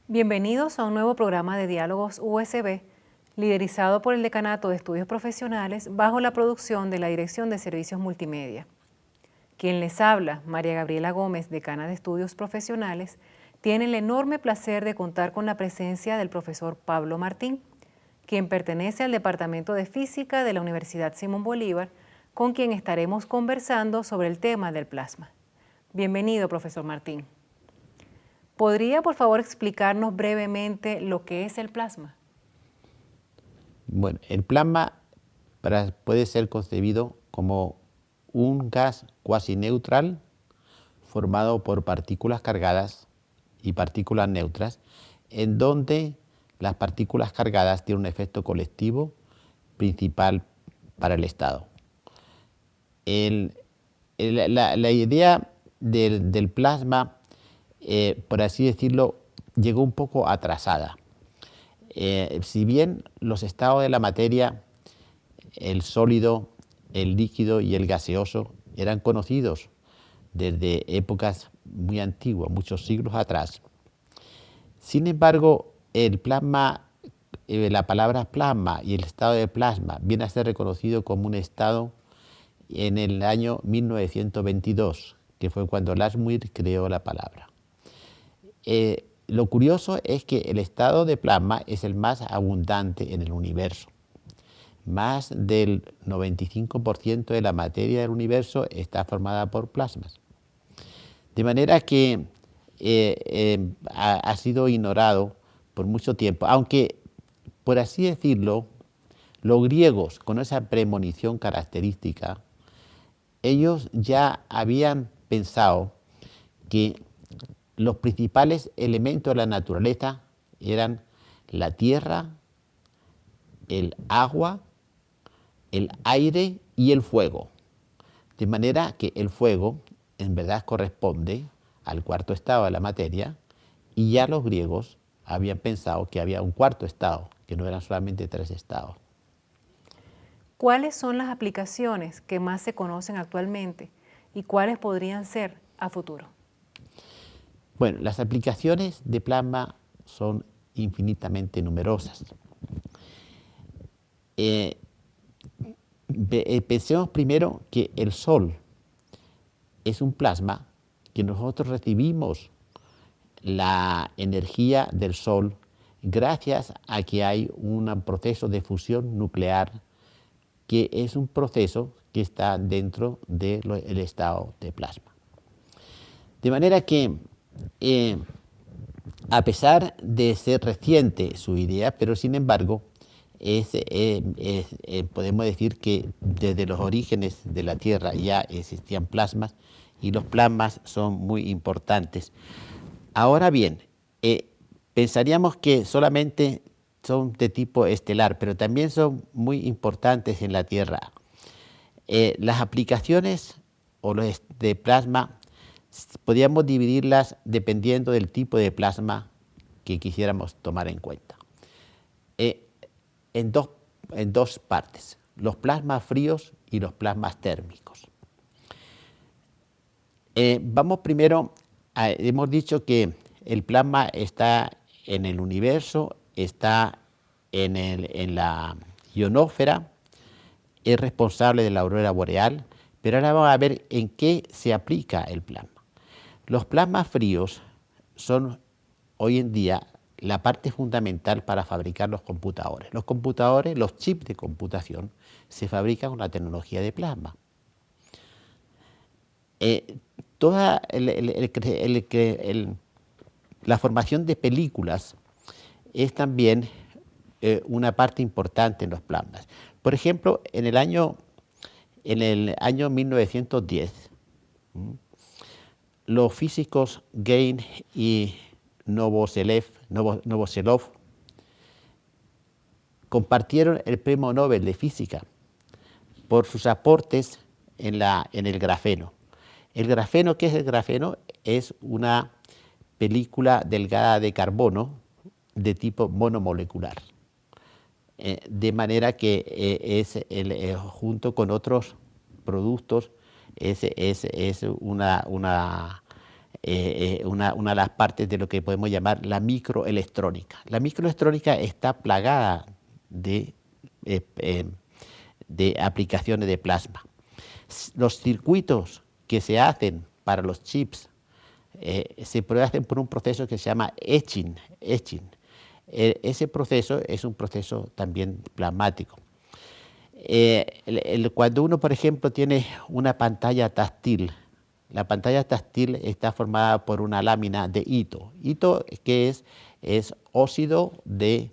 Bienvenidos a un nuevo programa de Diálogos USB, liderizado por el Decanato de Estudios Profesionales bajo la producción de la Dirección de Servicios Multimedia. Quien les habla, María Gabriela Gómez, decana de Estudios Profesionales, tiene el enorme placer de contar con la presencia del profesor Pablo Martín, quien pertenece al Departamento de Física de la Universidad Simón Bolívar, con quien estaremos conversando sobre el tema del plasma. Bienvenido, profesor Martín. ¿Podría, por favor, explicarnos brevemente lo que es el plasma? Bueno, el plasma puede ser concebido como un gas cuasi neutral formado por partículas cargadas y partículas neutras, en donde las partículas cargadas tienen un efecto colectivo principal para el estado. La idea del plasma, por así decirlo, llegó un poco atrasada. Si bien los estados de la materia, el sólido, el líquido y el gaseoso, eran conocidos desde épocas muy antiguas, muchos siglos atrás, sin embargo, el plasma, la palabra plasma y el estado de plasma viene a ser reconocido como un estado en el año 1922, que fue cuando Lashmuir creó la palabra. Lo curioso es que el estado de plasma es el más abundante en el universo. Más del 95% de la materia del universo está formada por plasmas. De manera que ha sido ignorado por mucho tiempo, aunque, por así decirlo, los griegos, con esa premonición característica, ellos ya habían pensado que los principales elementos de la naturaleza eran la tierra, el agua, el aire y el fuego. De manera que el fuego en verdad corresponde al cuarto estado de la materia, y ya los griegos habían pensado que había un cuarto estado, que no eran solamente tres estados. ¿Cuáles son las aplicaciones que más se conocen actualmente y cuáles podrían ser a futuro? Bueno, las aplicaciones de plasma son infinitamente numerosas. Pensemos primero que el Sol es un plasma, que nosotros recibimos la energía del Sol gracias a que hay un proceso de fusión nuclear, que es un proceso que está dentro del estado de plasma. De manera que, a pesar de ser reciente su idea, pero sin embargo, podemos decir que desde los orígenes de la Tierra ya existían plasmas, y los plasmas son muy importantes. Ahora bien, pensaríamos que solamente son de tipo estelar, pero también son muy importantes en la Tierra. Las aplicaciones de plasma podríamos dividirlas dependiendo del tipo de plasma que quisiéramos tomar en cuenta. En dos partes, los plasmas fríos y los plasmas térmicos. Vamos primero, hemos dicho que el plasma está en el universo, está en la ionosfera, es responsable de la aurora boreal, pero ahora vamos a ver en qué se aplica el plasma. Los plasmas fríos son hoy en día la parte fundamental para fabricar los computadores. Los computadores, los chips de computación, se fabrican con la tecnología de plasma. Toda la formación de películas es también una parte importante en los plasmas. Por ejemplo, en el año 1910, los físicos Gain y Novoselov compartieron el premio Nobel de Física por sus aportes en el grafeno. El grafeno, ¿qué es el grafeno? Es una película delgada de carbono de tipo monomolecular. De manera que junto con otros productos es una de las partes de lo que podemos llamar la microelectrónica. La microelectrónica está plagada de aplicaciones de plasma. Los circuitos que se hacen para los chips se hacen por un proceso que se llama etching. Ese proceso es un proceso también plasmático. Cuando uno, por ejemplo, tiene una pantalla táctil, la pantalla táctil está formada por una lámina de hito. Hito, que es óxido de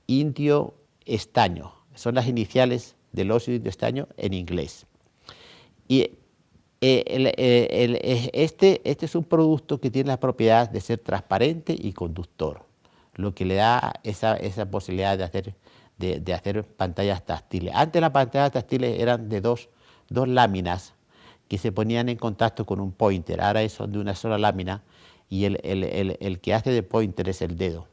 indio estaño. Son las iniciales del óxido de indio estaño en inglés. Y este es un producto que tiene la propiedad de ser transparente y conductor, lo que le da esa posibilidad de hacer pantallas táctiles. Antes las pantallas táctiles eran de dos láminas que se ponían en contacto con un pointer. Ahora son de una sola lámina y el que hace de pointer es el dedo.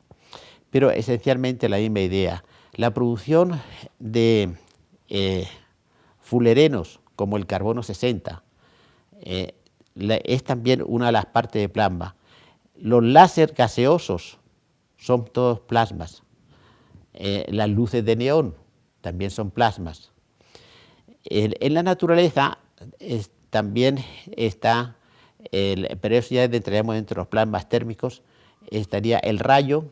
Pero esencialmente la misma idea. La producción de fullerenos como el carbono 60 es también una de las partes de plasma. Los láser gaseosos son todos plasmas. Las luces de neón también son plasmas. En la naturaleza también está, pero eso ya entraríamos entre los plasmas térmicos, estaría el rayo,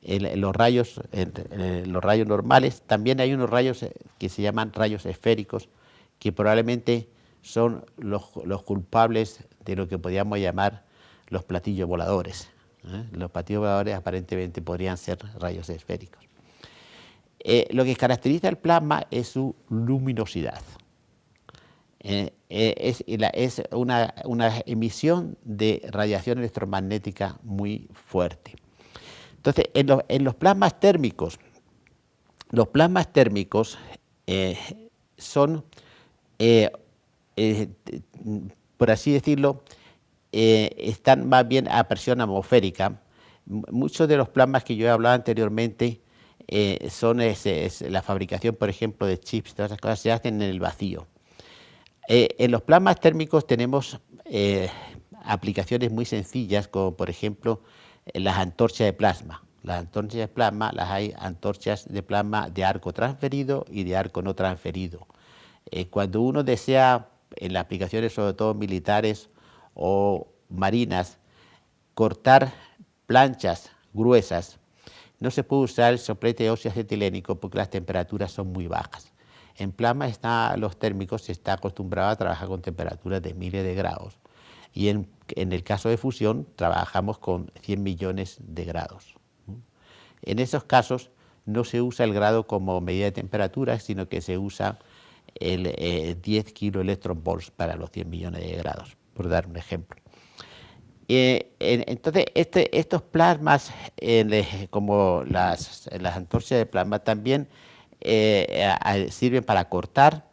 los rayos normales. También hay unos rayos que se llaman rayos esféricos, que probablemente son los culpables de lo que podríamos llamar los platillos voladores. Los platillos voladores aparentemente podrían ser rayos esféricos. Lo que caracteriza el plasma es su luminosidad. Es una emisión de radiación electromagnética muy fuerte. Entonces, en los plasmas térmicos son, por así decirlo, están más bien a presión atmosférica. Muchos de los plasmas que yo he hablado anteriormente son la fabricación, por ejemplo, de chips, todas esas cosas se hacen en el vacío. En los plasmas térmicos tenemos aplicaciones muy sencillas, como por ejemplo las antorchas de plasma. Las antorchas de plasma, hay antorchas de plasma de arco transferido y de arco no transferido. Cuando uno desea, en las aplicaciones sobre todo militares o marinas, cortar planchas gruesas, no se puede usar el soplete de óxido acetilénico porque las temperaturas son muy bajas. En plasma los térmicos se está acostumbrado a trabajar con temperaturas de miles de grados y en el caso de fusión trabajamos con 100 millones de grados. En esos casos no se usa el grado como medida de temperatura, sino que se usa el 10 kiloelectronvolts para los 100 millones de grados, por dar un ejemplo. Entonces, estos plasmas, como las antorchas de plasma, también sirven para cortar,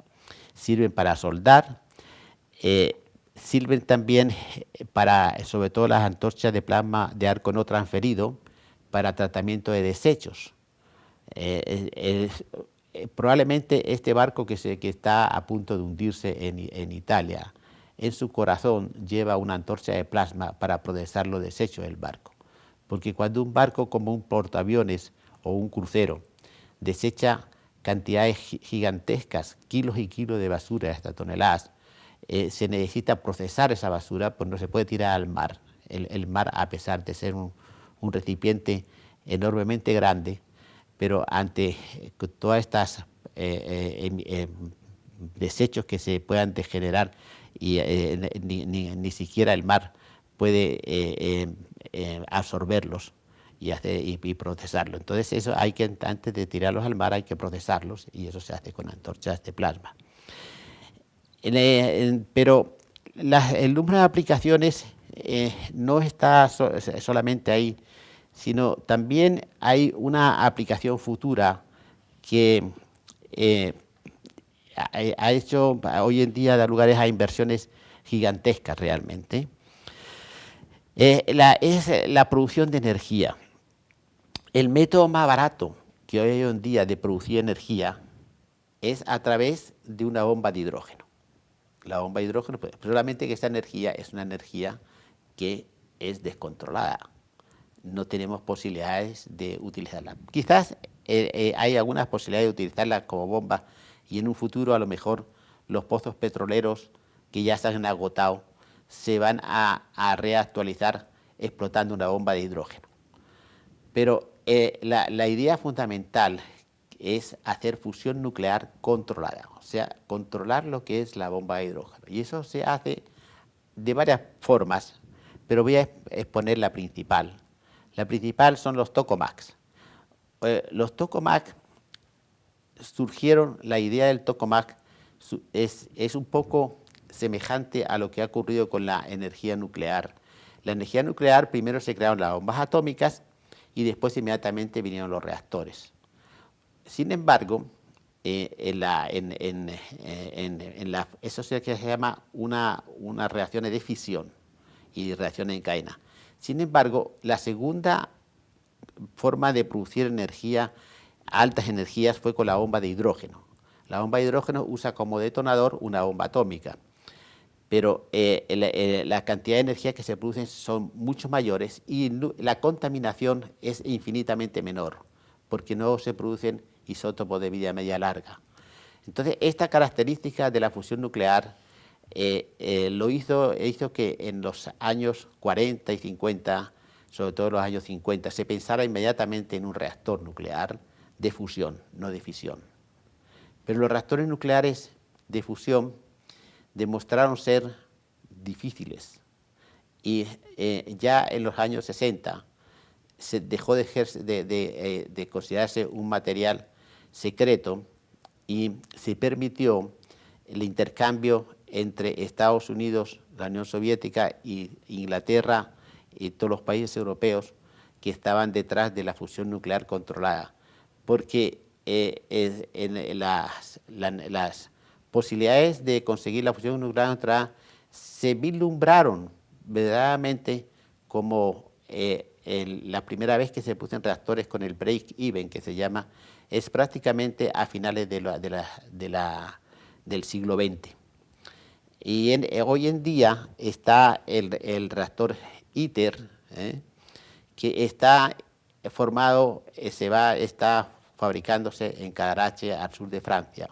sirven para soldar, sirven también para, sobre todo las antorchas de plasma de arco no transferido, para tratamiento de desechos. Probablemente este barco que está a punto de hundirse en Italia, en su corazón lleva una antorcha de plasma para procesar los desechos del barco. Porque cuando un barco como un portaaviones o un crucero desecha cantidades gigantescas, kilos y kilos de basura, hasta toneladas, se necesita procesar esa basura, pues no se puede tirar al mar. El mar, a pesar de ser un recipiente enormemente grande, pero ante todas estas desechos que se puedan degenerar y ni siquiera el mar puede absorberlos y procesarlos. Entonces eso hay que, antes de tirarlos al mar, hay que procesarlos y eso se hace con antorchas de plasma. Pero el número de aplicaciones no está solamente ahí, sino también hay una aplicación futura que ha hecho, hoy en día da lugares a inversiones gigantescas realmente. Es la producción de energía. El método más barato que hoy en día de producir energía es a través de una bomba de hidrógeno. La bomba de hidrógeno, solamente que esta energía es una energía que es descontrolada. No tenemos posibilidades de utilizarla. Quizás hay algunas posibilidades de utilizarla como bomba y en un futuro a lo mejor los pozos petroleros que ya se han agotado se van a reactualizar explotando una bomba de hidrógeno. Pero la idea fundamental es hacer fusión nuclear controlada, o sea, controlar lo que es la bomba de hidrógeno. Y eso se hace de varias formas, pero voy a exponer la principal. La principal son los tokamaks. Los tokamak surgieron, la idea del tokamak es un poco semejante a lo que ha ocurrido con la energía nuclear. La energía nuclear, primero se crearon las bombas atómicas y después inmediatamente vinieron los reactores. Sin embargo, eso se llama unas reacciones de fisión y reacciones en cadena. Sin embargo, la segunda forma de producir energía, altas energías, fue con la bomba de hidrógeno. La bomba de hidrógeno usa como detonador una bomba atómica, pero la cantidad de energía que se producen son mucho mayores y la contaminación es infinitamente menor, porque no se producen isótopos de vida media larga. Entonces, esta característica de la fusión nuclear hizo que en los años 40 y 50, sobre todo en los años 50, se pensara inmediatamente en un reactor nuclear de fusión, no de fisión. Pero los reactores nucleares de fusión demostraron ser difíciles y ya en los años 60 se dejó de considerarse un material secreto y se permitió el intercambio entre Estados Unidos, la Unión Soviética y Inglaterra y todos los países europeos que estaban detrás de la fusión nuclear controlada, porque las posibilidades de conseguir la fusión nuclear controlada se vislumbraron verdaderamente como la primera vez que se pusieron reactores con el break-even, que se llama, es prácticamente a finales del siglo XX. Y hoy en día está el reactor ITER, que está formado, está fabricándose en Cadarache, al sur de Francia.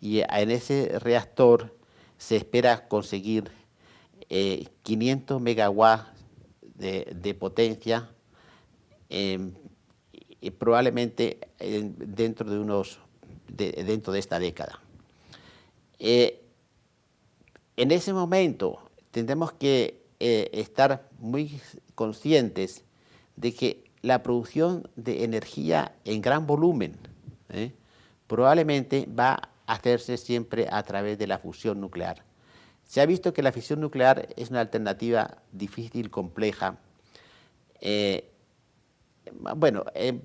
Y en ese reactor se espera conseguir 500 megawatts de potencia, y probablemente dentro de esta década. En ese momento tendremos que estar muy conscientes de que la producción de energía en gran volumen probablemente va a hacerse siempre a través de la fusión nuclear. Se ha visto que la fisión nuclear es una alternativa difícil, compleja.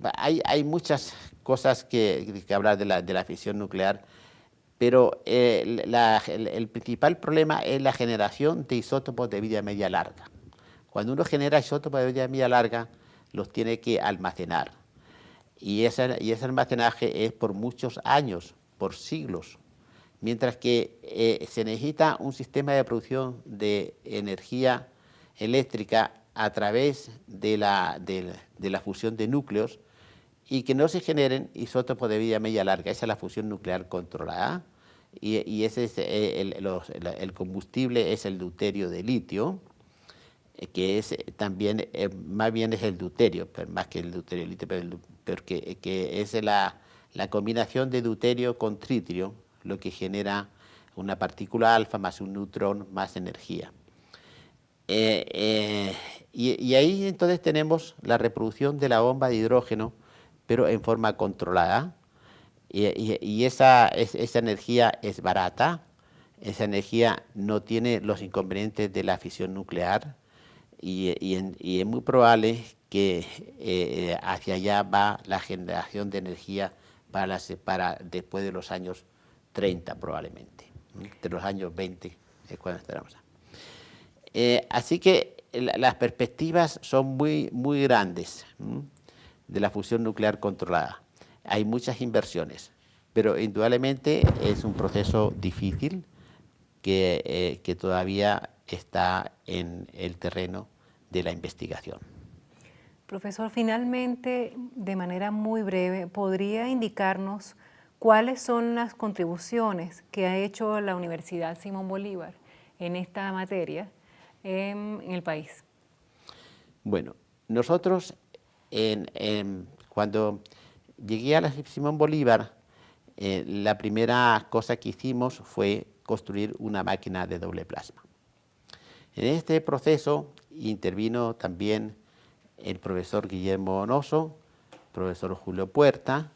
Hay muchas cosas que hablar de la fisión nuclear, pero el principal problema es la generación de isótopos de vida media larga. Cuando uno genera isótopos de vida media larga, los tiene que almacenar. Y ese almacenaje es por muchos años, por siglos. Mientras que se necesita un sistema de producción de energía eléctrica a través de la fusión de núcleos y que no se generen isótopos de vida media larga. Esa es la fusión nuclear controlada y ese es el combustible es el deuterio de litio, que es también, más bien es el deuterio, más que el deuterio de litio, pero que es la combinación de deuterio con tritio, lo que genera una partícula alfa más un neutrón más energía. Y ahí entonces tenemos la reproducción de la bomba de hidrógeno, pero en forma controlada. Y esa energía es barata, esa energía no tiene los inconvenientes de la fisión nuclear y es muy probable que hacia allá va la generación de energía para después de los años 30 probablemente, de los años 20 es cuando estaremos. Así que las perspectivas son muy, muy grandes de la fusión nuclear controlada. Hay muchas inversiones, pero indudablemente es un proceso difícil que todavía está en el terreno de la investigación. Profesor, finalmente, de manera muy breve, ¿podría indicarnos cuáles son las contribuciones que ha hecho la Universidad Simón Bolívar en esta materia en el país? Bueno, nosotros cuando llegué a la Simón Bolívar, la primera cosa que hicimos fue construir una máquina de doble plasma. En este proceso intervino también el profesor Guillermo Donoso, profesor Julio Puerta,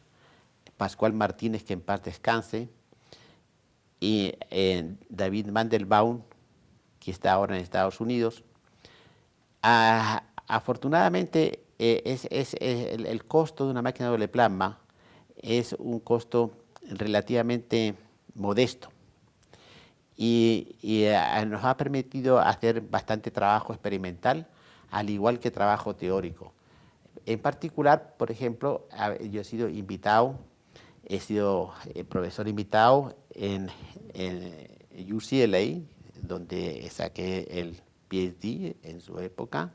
Pascual Martínez, que en paz descanse, y David Mandelbaum, que está ahora en Estados Unidos. Afortunadamente, el costo de una máquina de doble plasma es un costo relativamente modesto y nos ha permitido hacer bastante trabajo experimental, al igual que trabajo teórico. En particular, por ejemplo, yo he sido profesor invitado en UCLA, donde saqué el PhD en su época,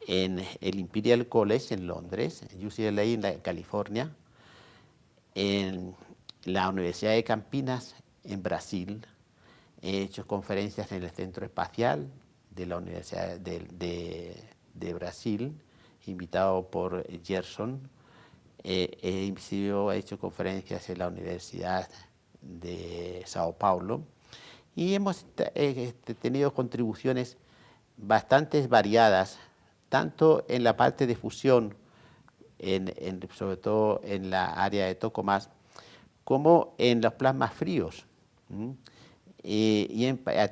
en el Imperial College en Londres, en UCLA en California, en la Universidad de Campinas en Brasil. He hecho conferencias en el Centro Espacial de la Universidad de Brasil, invitado por Gerson. He hecho conferencias en la Universidad de Sao Paulo y hemos tenido contribuciones bastante variadas, tanto en la parte de fusión, sobre todo en la área de Tokamak, como en los plasmas fríos.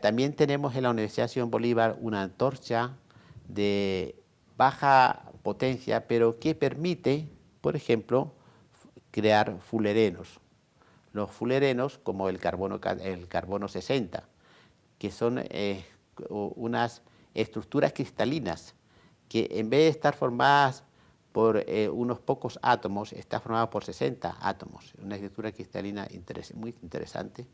También tenemos en la Universidad Simón Bolívar una antorcha de baja potencia, pero que permite, por ejemplo, crear fullerenos. Los fullerenos, como el carbono 60, que son unas estructuras cristalinas que en vez de estar formadas por unos pocos átomos, está formada por 60 átomos. Una estructura cristalina muy interesante,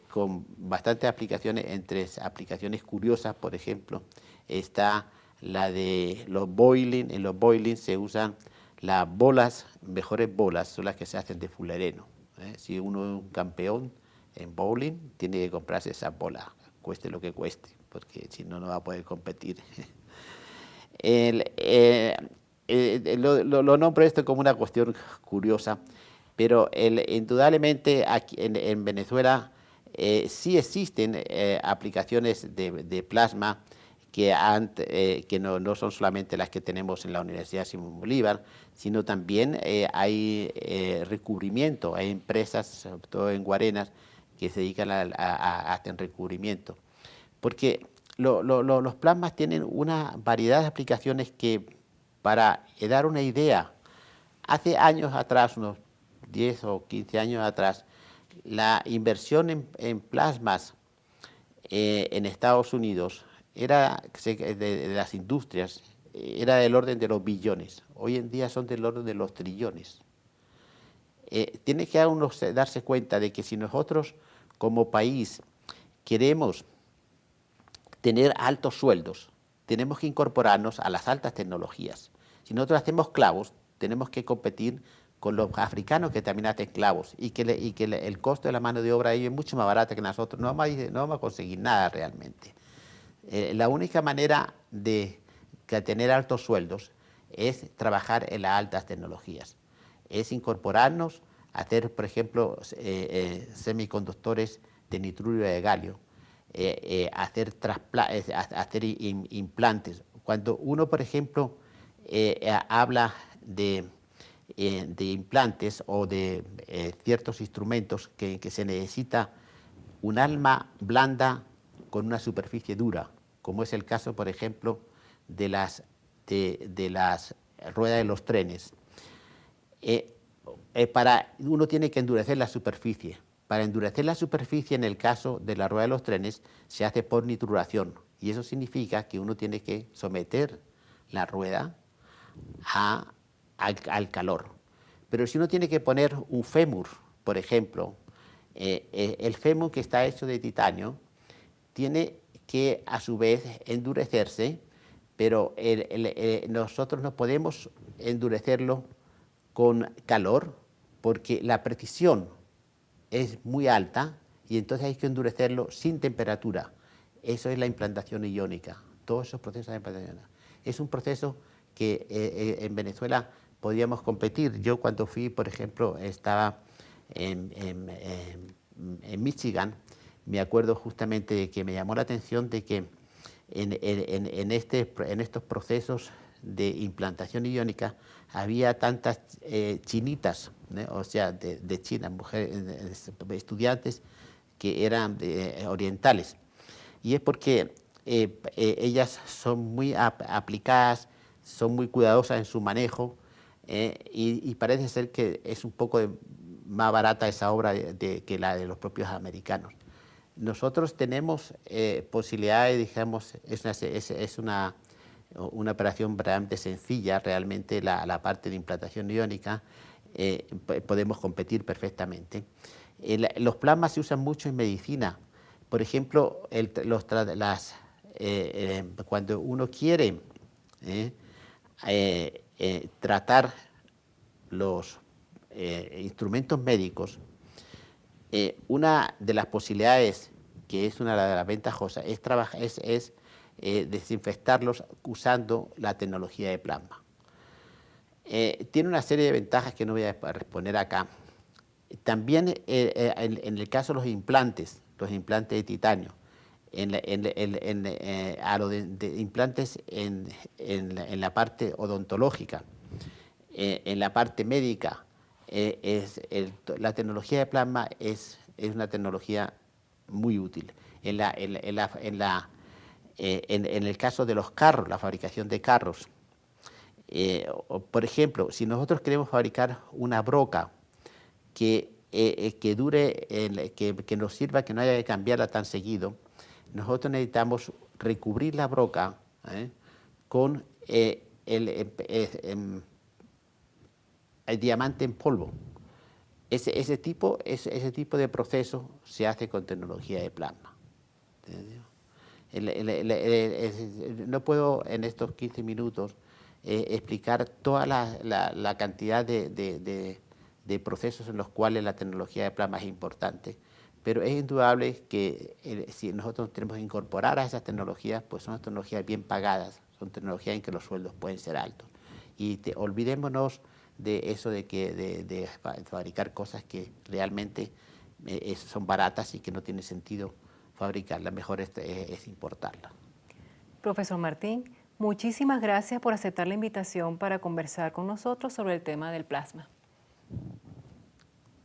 con bastantes aplicaciones. Entre aplicaciones curiosas, por ejemplo, está la de los boiling. En los boiling se usan las bolas, mejores bolas, son las que se hacen de fullereno. Si uno es un campeón en bowling, tiene que comprarse esa bola, cueste lo que cueste, porque si no, no va a poder competir. Lo nombro esto como una cuestión curiosa, pero indudablemente aquí en Venezuela sí existen aplicaciones de plasma que no son solamente las que tenemos en la Universidad Simón Bolívar, sino también hay recubrimiento, hay empresas, sobre todo en Guarenas, que se dedican a hacer recubrimiento. Porque los plasmas tienen una variedad de aplicaciones que, para dar una idea, hace años atrás, unos 10 o 15 años atrás, la inversión en plasmas en Estados Unidos de las industrias era del orden de los billones. Hoy en día son del orden de los trillones. Tiene que uno darse cuenta de que si nosotros como país queremos tener altos sueldos, tenemos que incorporarnos a las altas tecnologías. Si nosotros hacemos clavos, tenemos que competir con los africanos que también hacen clavos y que el costo de la mano de obra de ellos es mucho más barata que nosotros. No vamos a conseguir nada realmente. La única manera de tener altos sueldos es trabajar en las altas tecnologías. Es incorporarnos a hacer, por ejemplo, semiconductores de nitruro de galio, hacer implantes. Cuando uno, por ejemplo, habla de implantes o de ciertos instrumentos que se necesita un alma blanda con una superficie dura, como es el caso, por ejemplo, de las ruedas de los trenes. Uno tiene que endurecer la superficie. Para endurecer la superficie, en el caso de la rueda de los trenes, se hace por nituración, y eso significa que uno tiene que someter la rueda al calor. Pero si uno tiene que poner un fémur, por ejemplo, el fémur, que está hecho de titanio, tiene que a su vez endurecerse, pero nosotros no podemos endurecerlo con calor porque la precisión es muy alta y entonces hay que endurecerlo sin temperatura. Eso es la implantación iónica, todos esos procesos de implantación iónica. Es un proceso que en Venezuela podríamos competir. Yo cuando fui, por ejemplo, estaba en Michigan, me acuerdo justamente de que me llamó la atención de que en estos procesos de implantación iónica había tantas chinitas, ¿no? O sea, de China, mujeres, estudiantes que eran orientales. Y es porque ellas son muy aplicadas, son muy cuidadosas en su manejo, y parece ser que es un poco más barata esa obra que la de los propios americanos. Nosotros tenemos posibilidades, digamos, es una operación realmente sencilla, realmente la parte de implantación iónica, podemos competir perfectamente. Los plasmas se usan mucho en medicina. Por ejemplo, cuando uno quiere tratar los instrumentos médicos, una de las posibilidades, que es una de las ventajosas, es desinfectarlos usando la tecnología de plasma. Tiene una serie de ventajas que no voy a exponer acá. También en el caso de los implantes de titanio, a lo de implantes en la parte odontológica, en la parte médica, la tecnología de plasma es una tecnología muy útil. En el caso de los carros, la fabricación de carros, por ejemplo, si nosotros queremos fabricar una broca que dure, que nos sirva, que no haya que cambiarla tan seguido, nosotros necesitamos recubrir la broca con el diamante en polvo. Ese tipo de proceso se hace con tecnología de plasma. No puedo en estos 15 minutos explicar toda la cantidad de procesos en los cuales la tecnología de plasma es importante, pero es indudable que si nosotros tenemos que incorporar a esas tecnologías, pues son tecnologías bien pagadas, son tecnologías en que los sueldos pueden ser altos. Y olvidémonos de eso de fabricar cosas que realmente son baratas y que no tiene sentido fabricarlas, mejor es importarlas. Profesor Martín, muchísimas gracias por aceptar la invitación para conversar con nosotros sobre el tema del plasma.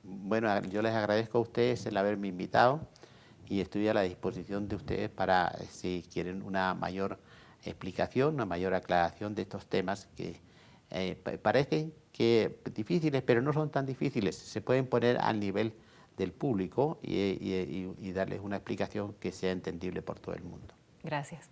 Bueno, yo les agradezco a ustedes el haberme invitado y estoy a la disposición de ustedes para, si quieren una mayor explicación, una mayor aclaración de estos temas que parecen que difíciles, pero no son tan difíciles. Se pueden poner al nivel del público y darles una explicación que sea entendible por todo el mundo. Gracias.